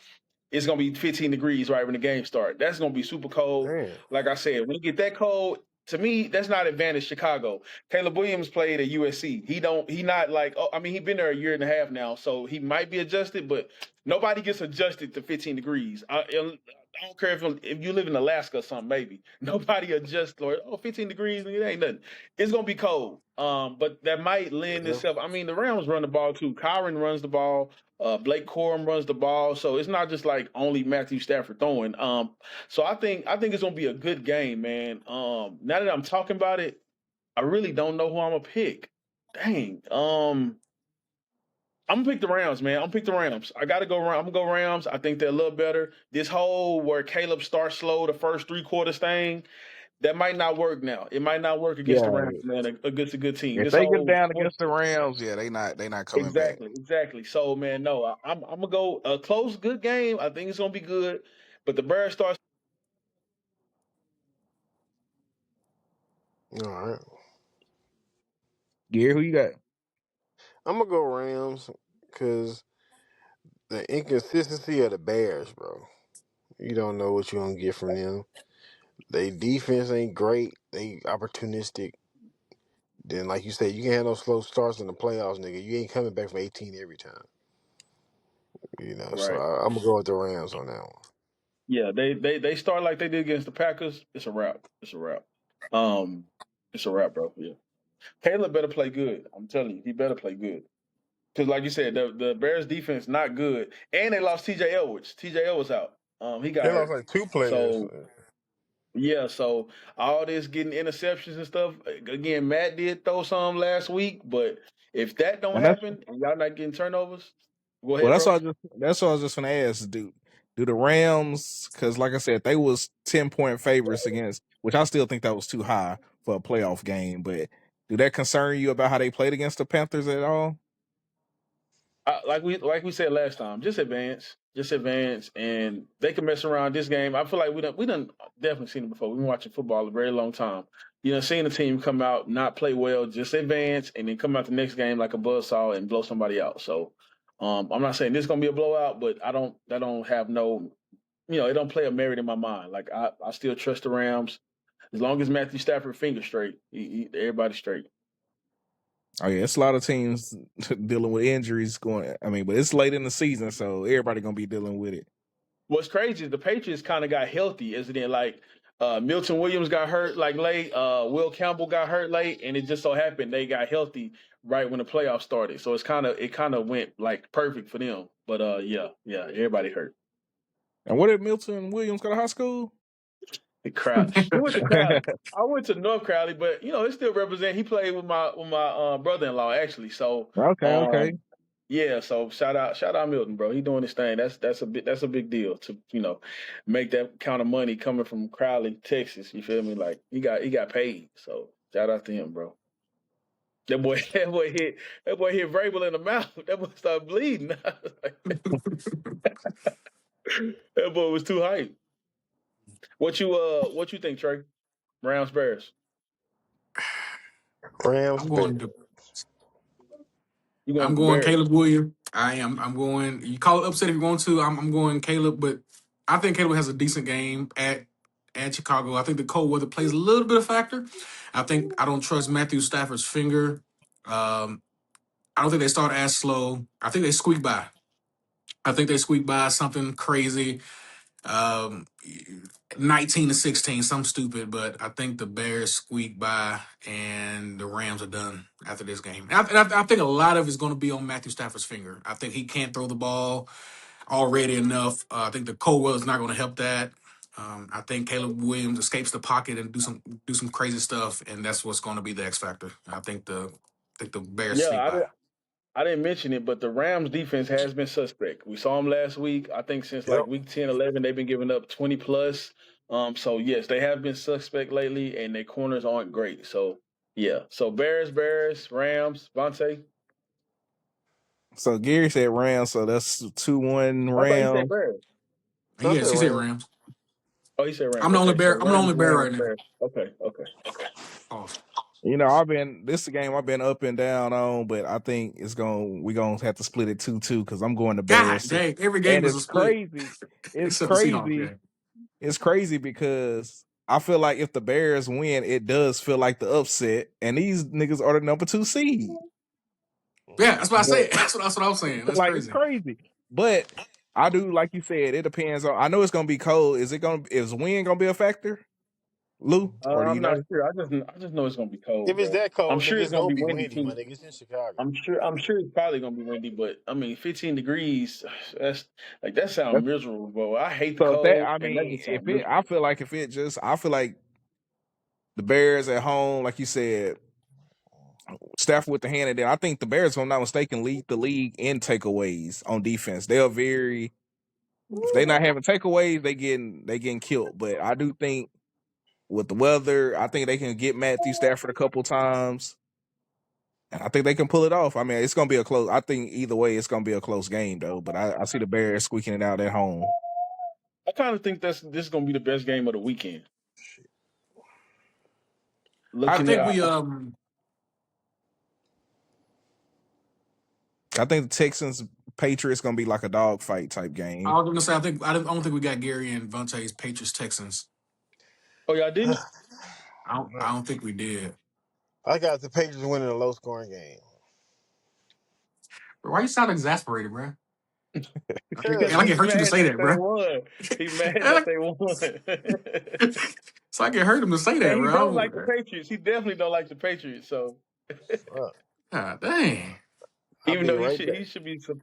It's gonna be 15 degrees right when the game starts. That's gonna be super cold. Damn. Like I said, when you get that cold, to me, that's not advantage Chicago. Caleb Williams played at USC. He not like he been there a year and a half now, so he might be adjusted, but nobody gets adjusted to 15 degrees. I don't care if you live in Alaska or something, maybe. Nobody adjusts or 15 degrees, it ain't nothing. It's gonna be cold. But that might lend itself. I mean, the Rams run the ball too. Kyron runs the ball. Blake Corum runs the ball, so it's not just like only Matthew Stafford throwing. So I think it's gonna be a good game, man. Now that I'm talking about it, I really don't know who I'm gonna pick. Dang. I'm gonna pick the Rams, man. I'm gonna pick the Rams. I gotta go. I'm gonna go Rams. I think they're a little better. This whole where Caleb starts slow the first 3 quarters thing, that might not work now. It might not work against the Yeah, Rams, man. Against a good team. if This they get whole down against the Rams, yeah, they not coming back. exactly. So, man, no, I'm gonna go a close, good game. I think it's gonna be good. But the Bears start. All right. Gary, who you got? I'm gonna go Rams because the inconsistency of the Bears, bro. You don't know what you're gonna get from them. They defense ain't great. They opportunistic. Then, like you said, you can't have no slow starts in the playoffs, nigga. You ain't coming back from 18 every time. So Right. I'm gonna go with the Rams on that one. Yeah, they start like they did against the Packers. It's a wrap. It's a wrap. Um, it's a wrap, bro. Yeah. Caleb better play good. I'm telling you, he better play good. Because, like you said, the Bears defense not good, and they lost T.J. Edwards. T.J. Edwards out. He got They lost hurt. like 2 players. So yeah, so all this getting interceptions and stuff. Again, Matt did throw some last week, but if that don't And that's happen and y'all not getting turnovers, go well, ahead, bro. that's what I was just gonna ask. Do the Rams? Because like I said, they was 10-point favorites against, which I still think that was too high for a playoff game. But do that concern you about how they played against the Panthers at all? Like we said last time, just advance, and they can mess around this game. I feel like we done definitely seen it before. We've been watching football a very long time. Seeing the team come out not play well, just advance, and then come out the next game like a buzzsaw and blow somebody out. So, I'm not saying this is gonna be a blowout, but that don't have no, it don't play a merit in my mind. Like I still trust the Rams as long as Matthew Stafford finger straight, everybody's straight. Oh yeah, it's a lot of teams dealing with injuries going. I mean, but it's late in the season, so everybody gonna be dealing with it. What's crazy is the Patriots kind of got healthy, isn't it? Like Milton Williams got hurt like late, Will Campbell got hurt late, and it just so happened they got healthy right when the playoffs started. So it kind of went like perfect for them. But yeah, everybody hurt. And what did Milton Williams go to high school? The crowd. He went to Crowley. I went to North Crowley, but it still represent. He played with my brother-in-law actually. So Okay. yeah, so shout out Milton, bro. He doing his thing. That's a big deal to make that kind of money coming from Crowley, Texas. You feel me? Like he got paid. So shout out to him, bro. That boy hit Vrabel in the mouth. That boy started bleeding. That boy was too hype. What you think, Trey? Rams Bears. Rams I'm Bears. going to You going I'm with the going Bears? Caleb Williams. I am. I'm going. You call it upset if you want to. I'm going Caleb, but I think Caleb has a decent game at Chicago. I think the cold weather plays a little bit of factor. I don't trust Matthew Stafford's finger. I don't think they start as slow. I think they squeak by. I think they squeak by something crazy. Um, 19-16, something stupid, but I think the Bears squeak by and the Rams are done after this game. I think a lot of it's going to be on Matthew Stafford's finger. I think he can't throw the ball already enough. I think the cold weather is not going to help that. I think Caleb Williams escapes the pocket and do some crazy stuff, and that's what's going to be the X factor. I think the Bears Yeah, sneak by. I didn't mention it, but the Rams defense has been suspect. We saw them last week. I think since Yep. like week 10, 11, they've been giving up 20 plus. So yes, they have been suspect lately, and their corners aren't great. So yeah, so Bears, Rams, Vontae. So Gary said Rams, so that's 2-1 I thought he said Rams. Bears. So I said Yes, he said Rams. Rams. Oh, he said Rams. I'm the only Okay, so bear. I'm the only bear Rams, right now. Bears. Okay. Pause. You know, this is a game I've been up and down on, but I think we're gonna have to split it 2-2 because I'm going to God Bears. dang, every game And is a it's split crazy. It's except the Seahawks crazy. game. It's crazy because I feel like if the Bears win, it does feel like the upset, and these niggas are the number 2 seed. Yeah, that's what I But said. That's what I'm saying. That's Like it's crazy. crazy. But I do, like you said, it depends on. I know it's gonna be cold. Is wind gonna be a factor, Lou? Or do you I'm not know? sure. I just know it's gonna be cold, If it's bro. that I'm cold, sure nigga, it's it's gonna gonna be be windy windy, my too. nigga. It's in Chicago. I'm sure it's probably gonna be windy, but I mean 15 degrees, that's like that sounds That's, miserable, bro. I hate the so that cold I and that mean, just sounds miserable. I feel like the Bears at home, like you said, Stafford with the hand, and then I think the Bears, if I'm not mistaken, lead the league in takeaways on defense. They are very if they're not having takeaways, they getting killed. But I do think with the weather, I think they can get Matthew Stafford a couple times. And I think they can pull it off. I mean, it's gonna be a close. I think either way, it's gonna be a close game though. But I see the Bears squeaking it out at home. I kind of think this is gonna be the best game of the weekend. I Looking think at we I think the Texans Patriots gonna be like a dogfight type I game. was gonna say I don't think we got Gary and Vontae's Patriots Texans. oh y'all didn't? I don't think we did. I got the Patriots winning a low scoring game. Bro, why you sound exasperated, bro? Because And like Cause it he's hurt you to mad say that that, they bro. won. He's mad And that like- they won. so I can hurt him to say that, And he don't bro. like the Patriots. He definitely don't like the Patriots. So God dang. I'll even be though right back. he should be some.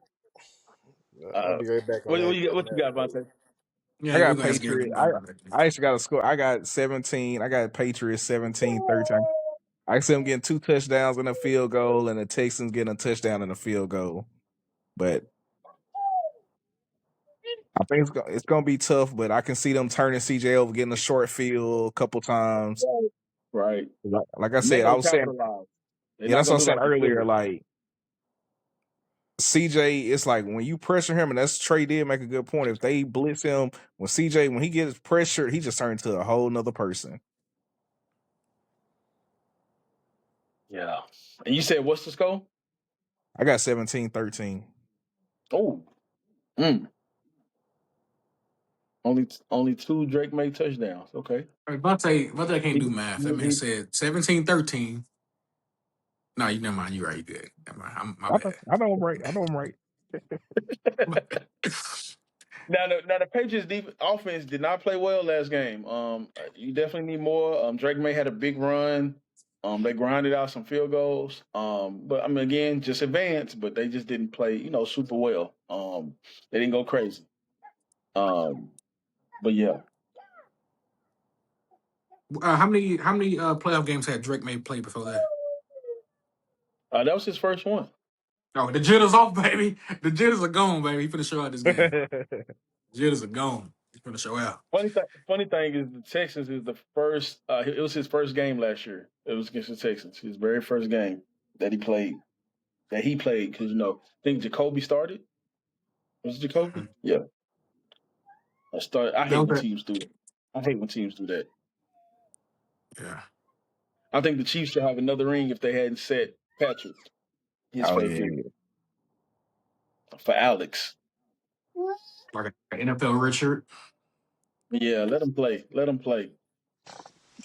I'll be right back on What you that. got, Vontae? Yeah, I we're got gonna ask Gary. Patriots. I actually got a score. I got 17. I got Patriots 17-13. I see them getting 2 touchdowns and a field goal, and the Texans getting a touchdown and a field goal. But I think it's gonna be tough. But I can see them turning CJ over, getting a short field a couple times. Right. Like I And they said, I gonna was saying, capitalize. They're yeah, not that's what I gonna was do saying like the earlier. Steelers. Like CJ, it's like when you pressure him, and that's Trey did make a good point. If they blitz him, when he gets pressured, he just turns into a whole nother person. Yeah. And you said what's the score? I got 17-13. Oh. Only 2 Drake made touchdowns. Okay. Vontae can't He, do math. That man he, said 17-13. No, you never mind. You're right. You good. Never mind. My I know him right. I know him right. bad. now the Patriots offense did not play well last game. You definitely need more. Drake May had a big run. They grinded out some field goals. But I mean, again, just advanced, but they just didn't play, super well. They didn't go crazy. But yeah, How many playoff games had Drake May played before that? that was his first one. Oh, the jitters off, baby. The jitters are gone, baby. He finna show out this game. Jitters are gone. He's finna show out. Funny thing is the Texans is the first. It was his first game last year. It was against the Texans. His very first game that he played. Because I think Jacoby started. Was it Jacoby? Yeah. I hate when Okay. teams do that. I hate when teams do that. Yeah. I think the Chiefs should have another ring if they hadn't set Patrick his Oh first yeah, year. for Alex. Like an NFL red shirt. Yeah, let him play. Let him play.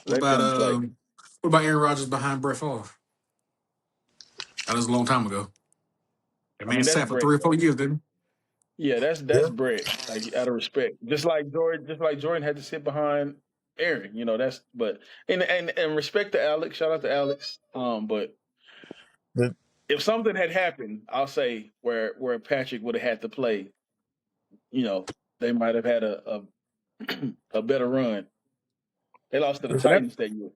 What Let about them play. Aaron Rodgers behind Brett Favre? That was a long time ago. That I man mean, that's sat for Brett 3 or 4 though. years, didn't Yeah, that's Yeah. Brett. Like out of respect, just like Jordan had to sit behind Aaron. That's but and respect to Alex. Shout out to Alex. But The, if something had happened, I'll say where Patrick would have had to play, they might have had a better run. They lost to the the, And, that, Titans that year.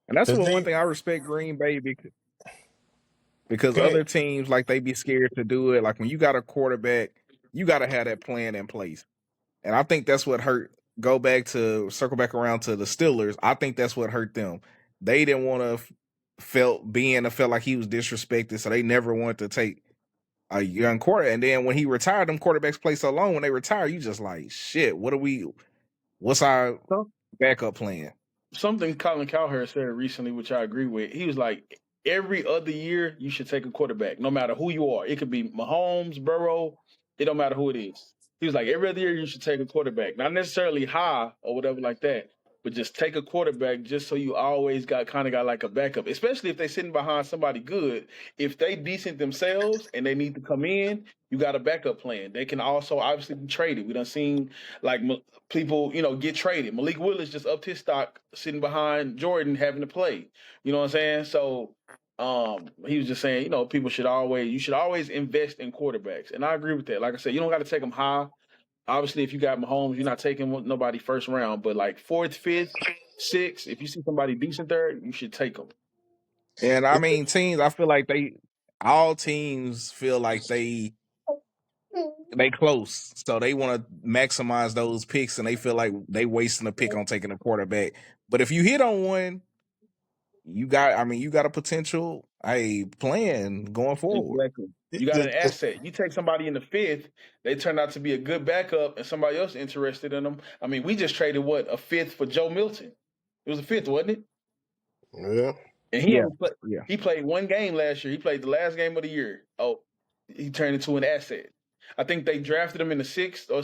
and that's the one thing, thing I respect Green Bay because go ahead. other teams like they be scared to do it. Like when you got a quarterback, you got to have that plan in place. And I think that's what hurt. Go back to circle back around to the Steelers. I think that's what hurt them. They didn't want to felt like he was disrespected, so they never wanted to take a young quarter. And then when he retired, them quarterbacks play so long. When they retire, you just like shit. What's our So backup plan? something Colin Cowherd said recently, which I agree with. He was like, every other year you should take a quarterback, no matter who you are. It could be Mahomes, Burrow. It don't matter who it is. He was like, every other year you should take a quarterback, not necessarily high or whatever like that, but just take a quarterback just so you always got like a backup, especially if they're sitting behind somebody good. If they decent themselves and they need to come in, you got a backup plan. They can also obviously be traded. We done seen like people, get traded. Malik Willis just upped his stock sitting behind Jordan having to play. You know what I'm saying? So he was just saying, you should always invest in quarterbacks. And I agree with that. Like I said, you don't got to take them high. Obviously, if you got Mahomes, you're not taking nobody first round, but like fourth, fifth, sixth, if you see somebody decent there, you should take them. And I The, th- mean, teams. I feel like all teams feel like they close, so they want to maximize those picks, and they feel like they wasting a pick on taking a quarterback. But if you hit on one, you got a potential plan going forward. Exactly. You got an asset. You take somebody in the fifth, they turn out to be a good backup, and somebody else interested in them. I mean, we just traded a fifth for Joe Milton. It was a fifth, wasn't it? yeah. And he Yeah, only played. yeah, He played one game last year. He played the last game of the year. Oh, he turned into an asset. I think they drafted him in the sixth or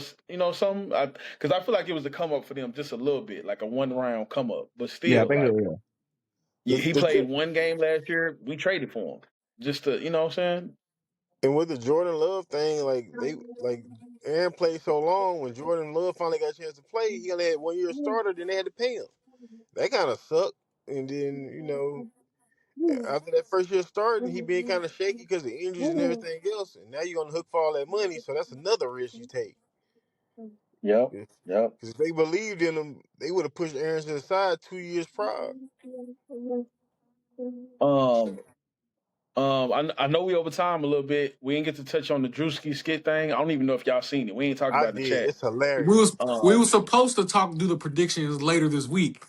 something. Because I feel like it was a come up for them just a little bit, like a 1 round come up. But yeah. I still, think like he The played thing, one game last year. We traded for him just to, you know what I'm saying? and with the Jordan Love thing, like Aaron played so long. When Jordan Love finally got a chance to play, he only had 1 year starter. Then they had to pay him. That kind of sucked. And then after that first year starting, he being kind of shaky because of injuries and everything else. And now you're on the hook for all that money, so that's another risk you take. Yep. Because Yep. if they believed in him, they would have pushed Aaron to the side 2 years prior. Um, I know we over time a little bit. We didn't get to touch on the Drewski skit thing. I don't even know if y'all seen it. We ain't talking I about the did. chat. It's we hilarious. was we Um, was supposed to do the predictions later this week.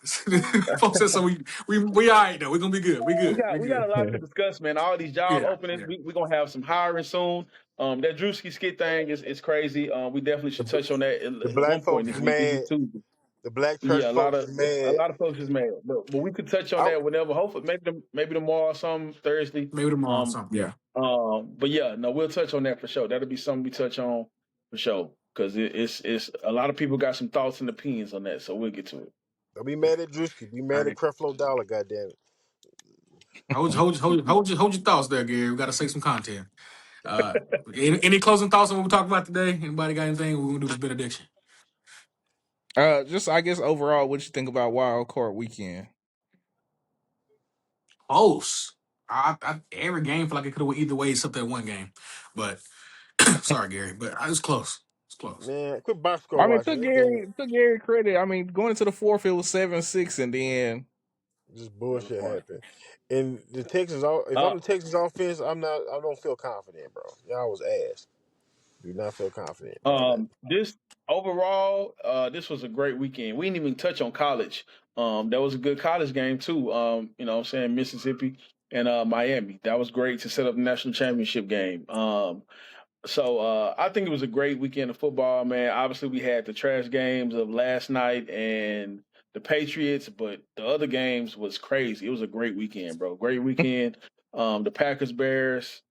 Folks said so we all right though. We're gonna be good. We we good. We got we got good. a lot to discuss, man. All these job Yeah, openings, yeah. we gonna have some hiring soon. That Drewski skit thing is crazy. We definitely should The, touch on that the at black one point folks this is week. It mad. is Tuesday. The black church Yeah, folks is a mad. lot of folks is mad, but we could touch on I, that whenever. Hopefully, maybe tomorrow or some Thursday. Maybe tomorrow or Um, something. Yeah. but yeah, no, we'll touch on that for sure. That'll be something we touch on for sure because it's a lot of people got some thoughts and opinions on that, so we'll get to it. don't be mad at Drewski. Be All mad at right. Creflo Dollar. Goddamn it. Hold your thoughts there, Gary. We got to say some content. Uh, any closing thoughts on what we talked about today? Anybody got anything? We're gonna do this benediction. Just I guess overall, what you think about Wild Card Weekend? Close. Every game feel like it could have went either way except that one game. But sorry, Gary. But I was close. It's close. Man, quit box score I mean, watching. That game Took Gary credit. I mean, going into the fourth, it was 7-6, and then just bullshit happened. And the Texans, if Uh, I'm the Texans offense, I'm not. I don't feel confident, bro. Y'all was ass. Do not feel confident about that. this overall, this was a great weekend. We didn't even touch on college. That was a good college game too. What I'm saying Mississippi and Miami. That was great to set up the national championship game. So I think it was a great weekend of football, man. Obviously, we had the trash games of last night and the Patriots, but the other games was crazy. It was a great weekend, bro. Great weekend. The Packers, Bears,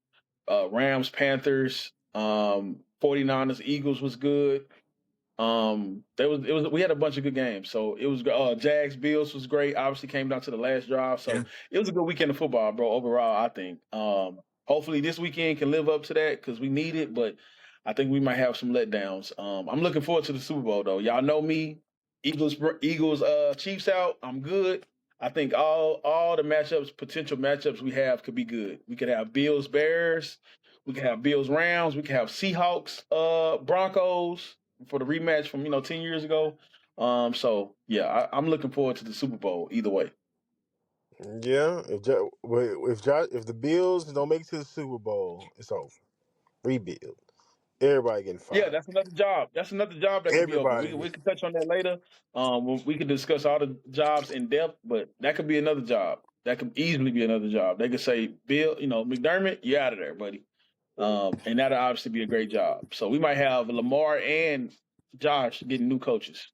Rams, Panthers. 49ers Eagles was good. We had a bunch of good games. So it was Jags Bills was great. Obviously came down to the last drive. So Yeah. it was a good weekend of football, bro. Overall, I think. Hopefully this weekend can live up to that because we need it. But I think we might have some letdowns. I'm looking forward to the Super Bowl though. Y'all know me. Eagles, Chiefs out. I'm good. I think all the potential matchups we have could be good. We could have Bills Bears. We could have Bills Rams. We could have Seahawks Broncos for the rematch from 10 years ago. So yeah, I'm looking forward to the Super Bowl either way. Yeah, if the Bills don't make it to the Super Bowl, it's over. Rebuild. Everybody getting Yeah, fired. that's another job. That's another job that could be open. Everybody. We can touch on that later. We can discuss all the jobs in depth, but that could be another job. That could easily be another job. They could say, Bill, McDermott, you're out of there, buddy. And that'll obviously be a great job. So we might have Lamar and Josh getting new coaches.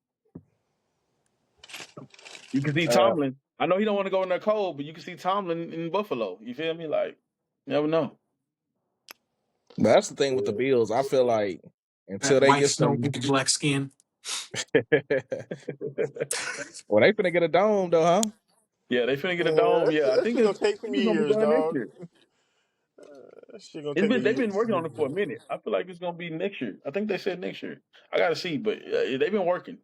You can see Tomlin. I know he don't want to go in there cold, but you can see Tomlin in Buffalo. You feel me? Like, you never know. But that's the thing with the Bills. I feel like until That they white get snow some, with the black skin. well, they finna get a dome though, huh? Yeah, they finna get a Yeah, dome. Yeah, I that think shit gonna it's take some gonna be years, done next dog. year. That shit gonna take a They've year. been working on it for a minute. I feel like it's gonna be next year. I think they said next year. I gotta see, but they've been working.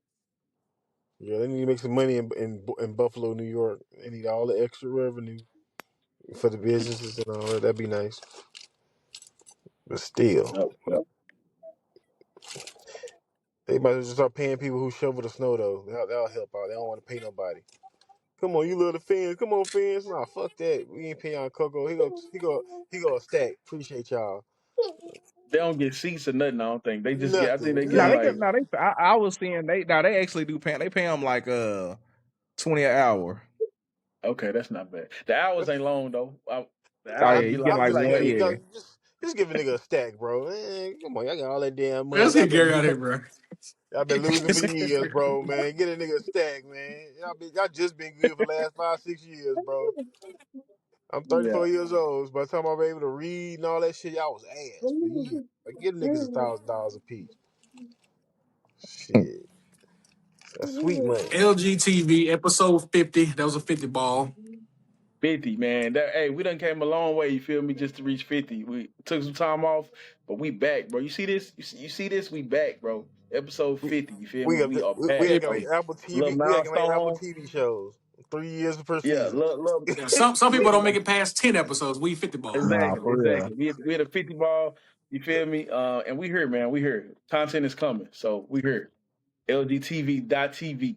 Yeah, they need to make some money in Buffalo, New York. They need all the extra revenue for the businesses and all that. That'd be nice. But still, Yep, yep. they might as well just start paying people who shovel the snow though. That'll help out. They don't want to pay nobody. Come on, you little fans. Come on, fans. Nah, fuck that. We ain't paying on Coco. He go a stack. Appreciate y'all. They don't get seats or nothing. I don't think they just get. I think they Nothing. get No, they like get no. I was seeing they actually do pay. They pay them like 20 an hour. okay, that's not bad. The hours ain't long though. The Oh hours yeah, be you get like I'm like just 30 one. saying, minutes. Yeah, just give a nigga a stack, bro. Come on, y'all got all that damn money. Let's get Gary out of here, bro. Y'all been losing for years, bro, man. Get a nigga a stack, man. Y'all just been good for the last 5-6 years, bro. I'm Yeah. 34 years old. By the time I'm able to read and all that shit, y'all was ass for years. Like, give niggas $1,000 a piece. Shit. That's sweet money. LGTV episode 50. That was a 50 ball. 50, man. Hey, we done came a long way, you feel me, just to reach 50. We took some time off, but we back, bro. You see this? You see this? We back, bro. Episode 50, you feel me? We are We back, acting bro. like Apple Little TV. We acting like Apple milestone. TV shows. 3 years per Yeah, season. Yeah, some people don't make it past 10 episodes. We 50 ball. nah, exactly, for real. exactly. We had a 50 ball, you feel me? And we here, man. We here. Content is coming. So we here. LGTV.tv.